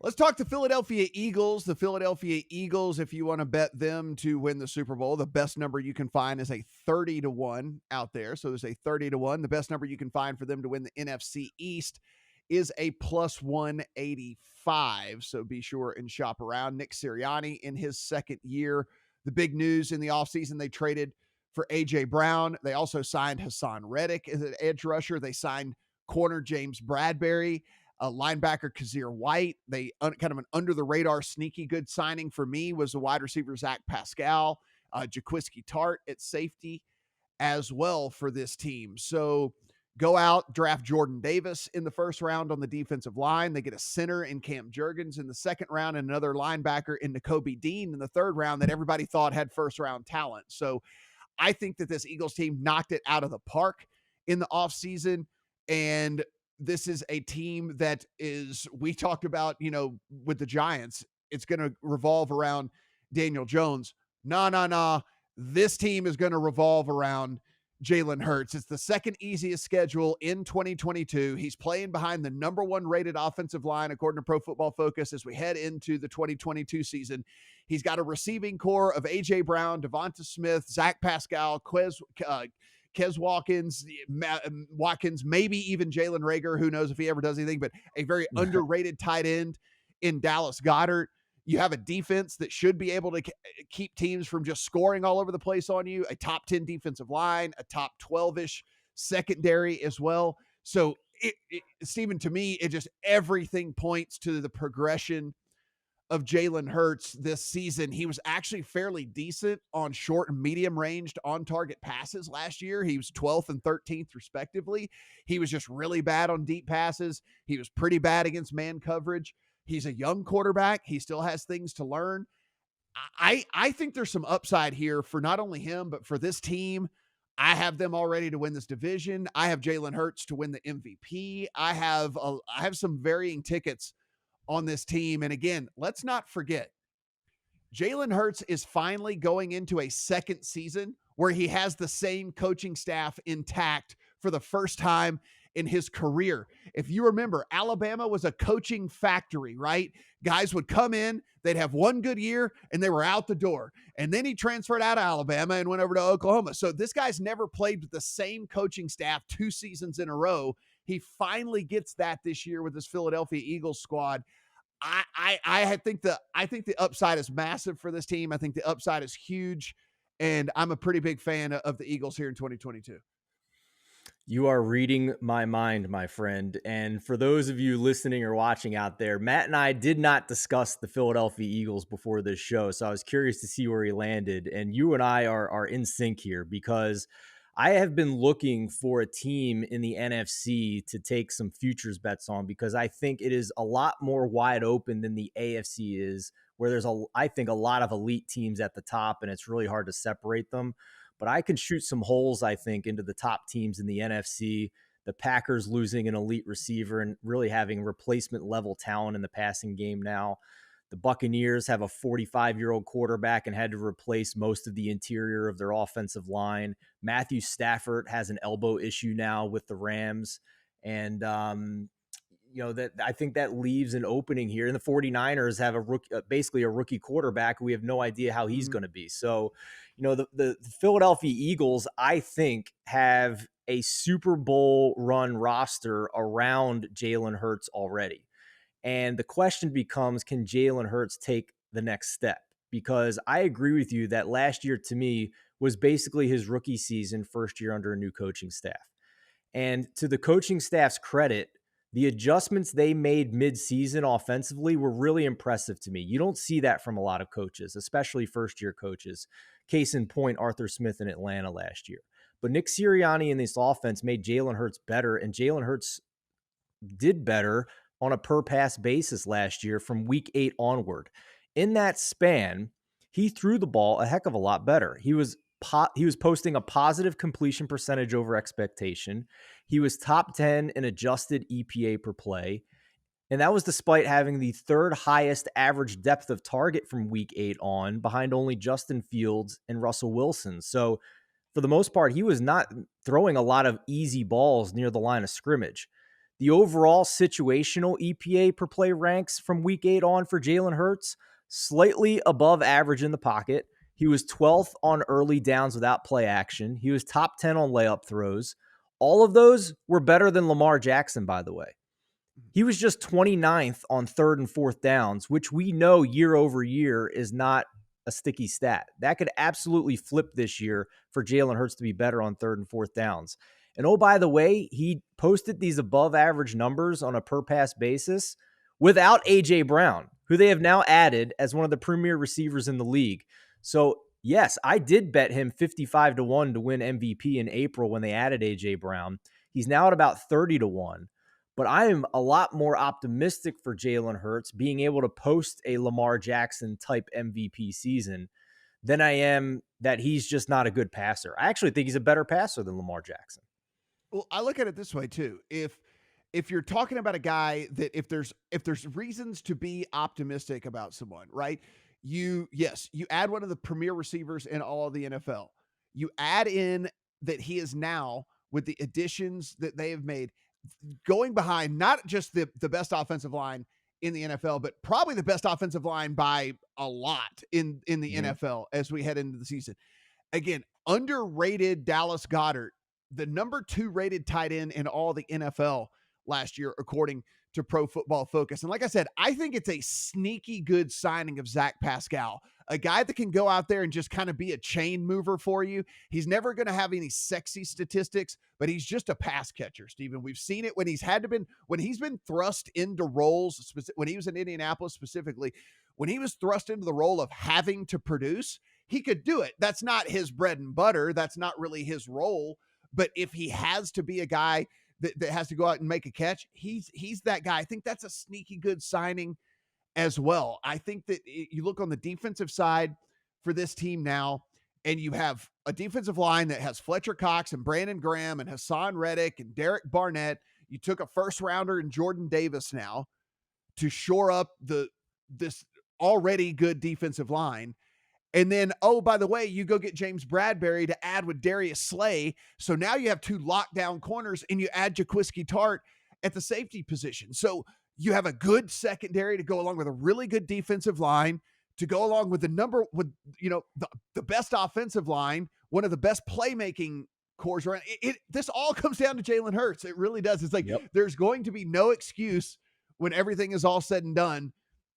Let's talk the Philadelphia Eagles. The Philadelphia Eagles, if you want to bet them to win the Super Bowl, the best number you can find is a 30-1 out there. So there's a 30-1. The best number you can find for them to win the NFC East is a plus 185. So be sure and shop around. Nick Sirianni in his second year. The big news in the offseason, they traded for A.J. Brown. They also signed Hassan Reddick as an edge rusher. They signed corner James Bradbury, linebacker Kazir White. They kind of an under the radar sneaky good signing for me was the wide receiver Zach Pascal, Jaquiski Tart at safety as well for this team. So go out, draft Jordan Davis in the first round on the defensive line. They get a center in Cam Jurgens in the second round and another linebacker in Nakobe Dean in the third round that everybody thought had first round talent. So I think that this Eagles team knocked it out of the park in the offseason. And this is a team that is, we talked about, with the Giants, it's going to revolve around Daniel Jones. Nah. This team is going to revolve around Jalen Hurts. It's the second easiest schedule in 2022. He's playing behind the number one rated offensive line, according to Pro Football Focus, as we head into the 2022 season. He's got a receiving core of A.J. Brown, Devonta Smith, Zach Pascal, Kez Watkins, maybe even Jalen Reagor. Who knows if he ever does anything, but a very underrated tight end in Dallas Goedert. You have a defense that should be able to keep teams from just scoring all over the place on you, a top 10 defensive line, a top 12-ish secondary as well. So, Stephen, to me, it just everything points to the progression of Jalen Hurts this season. He was actually fairly decent on short and medium ranged on target passes last year. He was 12th and 13th respectively. He was just really bad on deep passes. He was pretty bad against man coverage. He's a young quarterback. He still has things to learn. I think there's some upside here for not only him, but for this team. I have them all ready to win this division. I have Jalen Hurts to win the MVP. I have some varying tickets on this team. And again, let's not forget, Jalen Hurts is finally going into a second season where he has the same coaching staff intact for the first time in his career. If you remember, Alabama was a coaching factory, right? Guys would come in, they'd have one good year, and they were out the door. And then he transferred out of Alabama and went over to Oklahoma. So this guy's never played with the same coaching staff 2 seasons in a row. He finally gets that this year with his Philadelphia Eagles squad. I think the upside is massive for this team. I think the upside is huge, and I'm a pretty big fan of the Eagles here in 2022. You are reading my mind, my friend. And for those of you listening or watching out there, Matt and I did not discuss the Philadelphia Eagles before this show, so I was curious to see where he landed. And you and I are in sync here because I have been looking for a team in the NFC to take some futures bets on because I think it is a lot more wide open than the AFC is, where there's I think a lot of elite teams at the top, and it's really hard to separate them. But I can shoot some holes, I think, into the top teams in the NFC. The Packers losing an elite receiver and really having replacement level talent in the passing game now. The Buccaneers have a 45-year-old quarterback and had to replace most of the interior of their offensive line. Matthew Stafford has an elbow issue now with the Rams. And, that I think that leaves an opening here. And the 49ers have basically a rookie quarterback. We have no idea how he's going to be. So, the Philadelphia Eagles, I think, have a Super Bowl run roster around Jalen Hurts already. And the question becomes, can Jalen Hurts take the next step? Because I agree with you that last year to me was basically his rookie season, first year under a new coaching staff. And to the coaching staff's credit, the adjustments they made mid-season offensively were really impressive to me. You don't see that from a lot of coaches, especially first-year coaches. Case in point, Arthur Smith in Atlanta last year. But Nick Sirianni in this offense made Jalen Hurts better, and Jalen Hurts did better on a per-pass basis last year from week 8 onward. In that span, he threw the ball a heck of a lot better. He was posting a positive completion percentage over expectation. He was top 10 in adjusted EPA per play. And that was despite having the third highest average depth of target from week 8 on, behind only Justin Fields and Russell Wilson. So for the most part, he was not throwing a lot of easy balls near the line of scrimmage. The overall situational EPA per play ranks from week 8 on for Jalen Hurts, slightly above average in the pocket. He was 12th on early downs without play action. He was top 10 on layup throws. All of those were better than Lamar Jackson, by the way. He was just 29th on third and fourth downs, which we know year over year is not a sticky stat. That could absolutely flip this year for Jalen Hurts to be better on third and fourth downs. And oh, by the way, he posted these above average numbers on a per pass basis without A.J. Brown, who they have now added as one of the premier receivers in the league. So, yes, I did bet him 55-1 to win MVP in April when they added A.J. Brown. He's now at about 30-1. But I am a lot more optimistic for Jalen Hurts being able to post a Lamar Jackson type MVP season than I am that he's just not a good passer. I actually think he's a better passer than Lamar Jackson. Well, I look at it this way too. If you're talking about a guy that if there's reasons to be optimistic about someone, right? You add one of the premier receivers in all of the NFL. You add in that he is now, with the additions that they have made, going behind not just the best offensive line in the NFL, but probably the best offensive line by a lot in the NFL as we head into the season. Again, underrated Dallas Goedert, the number 2 rated tight end in all the NFL last year, according to Pro Football Focus. And like I said, I think it's a sneaky good signing of Zach Pascal, a guy that can go out there and just kind of be a chain mover for you. He's never going to have any sexy statistics, but he's just a pass catcher, Stephen. We've seen it when he's been thrust into roles, when he was in Indianapolis specifically, when he was thrust into the role of having to produce, he could do it. That's not his bread and butter. That's not really his role. But if he has to be a guy that has to go out and make a catch, he's that guy. I think that's a sneaky good signing as well. I think that you look on the defensive side for this team now, and you have a defensive line that has Fletcher Cox and Brandon Graham and Hassan Reddick and Derek Barnett. You took a first rounder in Jordan Davis now to shore up this already good defensive line. And then, oh, by the way, you go get James Bradbury to add with Darius Slay. So now you have 2 lockdown corners, and you add Jaquiski Tart at the safety position. So you have a good secondary to go along with a really good defensive line, to go along with the best offensive line, one of the best playmaking cores around. This all comes down to Jalen Hurts. It really does. It's like There's going to be no excuse when everything is all said and done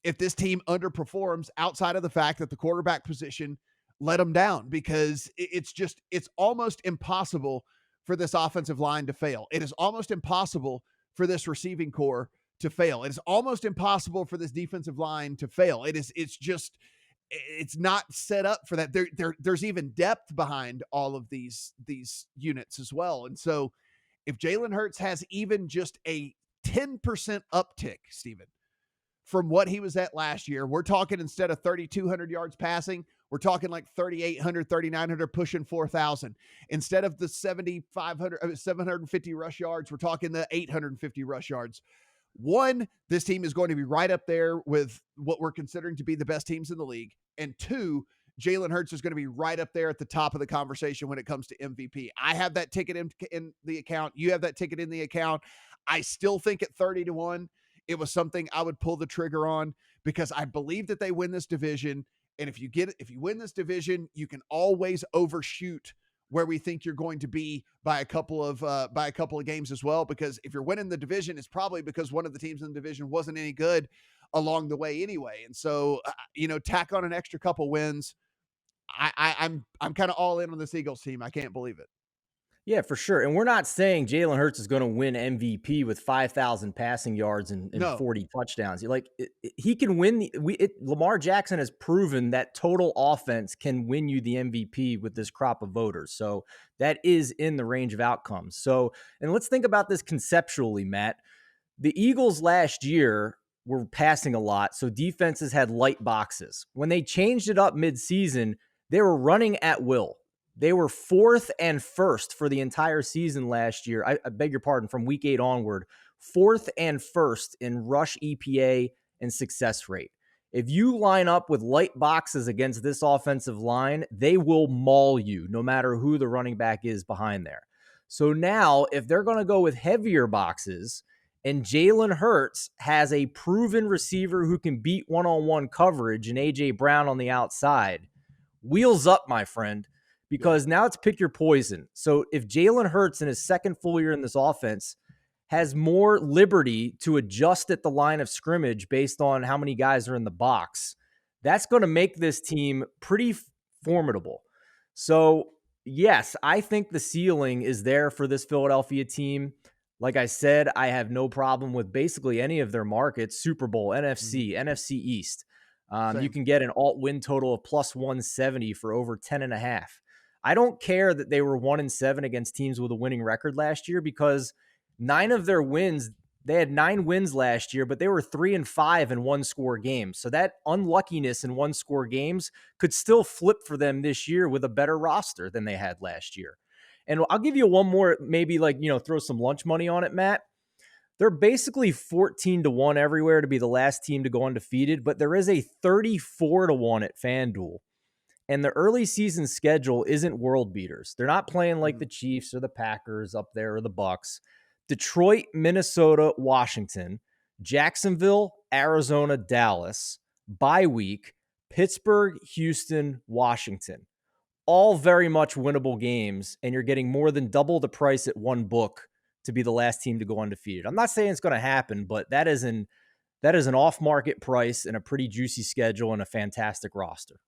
if this team underperforms outside of the fact that the quarterback position let them down, because it's almost impossible for this offensive line to fail. It is almost impossible for this receiving core to fail. It is almost impossible for this defensive line to fail. It's not set up for that. There's even depth behind all of these units as well. And so if Jalen Hurts has even just a 10% uptick, Stephen, from what he was at last year, we're talking, instead of 3,200 yards passing, we're talking like 3,800, 3,900, pushing 4,000. Instead of the 750 rush yards, we're talking the 850 rush yards. One, this team is going to be right up there with what we're considering to be the best teams in the league. And 2, Jalen Hurts is going to be right up there at the top of the conversation when it comes to MVP. I have that ticket in the account. You have that ticket in the account. I still think at 30-1, it was something I would pull the trigger on, because I believe that they win this division. And if you win this division, you can always overshoot where we think you're going to be by a couple of games as well. Because if you're winning the division, it's probably because one of the teams in the division wasn't any good along the way anyway. And so, tack on an extra couple wins. I'm kind of all in on this Eagles team. I can't believe it. Yeah, for sure. And we're not saying Jalen Hurts is going to win MVP with 5,000 passing yards and 40 touchdowns. He can win. Lamar Jackson has proven that total offense can win you the MVP with this crop of voters. So that is in the range of outcomes. So, and let's think about this conceptually, Matt. The Eagles last year were passing a lot, so defenses had light boxes. When they changed it up midseason, they were running at will. They were 4th and 1st for the entire season last year. I beg your pardon, from week 8 onward, 4th and 1st in rush EPA and success rate. If you line up with light boxes against this offensive line, they will maul you no matter who the running back is behind there. So now, if they're going to go with heavier boxes And Jalen Hurts has a proven receiver who can beat one-on-one coverage and A.J. Brown on the outside. Wheels up, my friend, Yeah. because now it's pick your poison. So if Jalen Hurts in his second full year in this offense has more liberty to adjust at the line of scrimmage based on how many guys are in the box, that's going to make this team pretty formidable. So, yes, I think the ceiling is there for this Philadelphia team. Like I said, I have no problem with basically any of their markets: Super Bowl, Mhm. NFC, NFC East. You Same. can get an alt win total of plus 170 for over 10.5. I don't care that they were 1-7 against teams with a winning record last year, because 9 of their wins, they had 9 wins last year, but they were 3-5 in one score games. So that unluckiness in one score games could still flip for them this year with a better roster than they had last year. And I'll give you one more, maybe like, throw some lunch money on it, Matt. They're basically 14-1 everywhere to be the last team to go undefeated, but there is a 34-1 at FanDuel. And the early season schedule isn't world beaters. They're not playing like Mhm. the Chiefs or the Packers up there or the Bucks. Detroit, Minnesota, Washington, Jacksonville, Arizona, Dallas, bye week, Pittsburgh, Houston, Washington. All very much winnable games, and you're getting more than double the price at one book to be the last team to go undefeated. I'm not saying it's going to happen, but that is an off-market price and a pretty juicy schedule and a fantastic roster.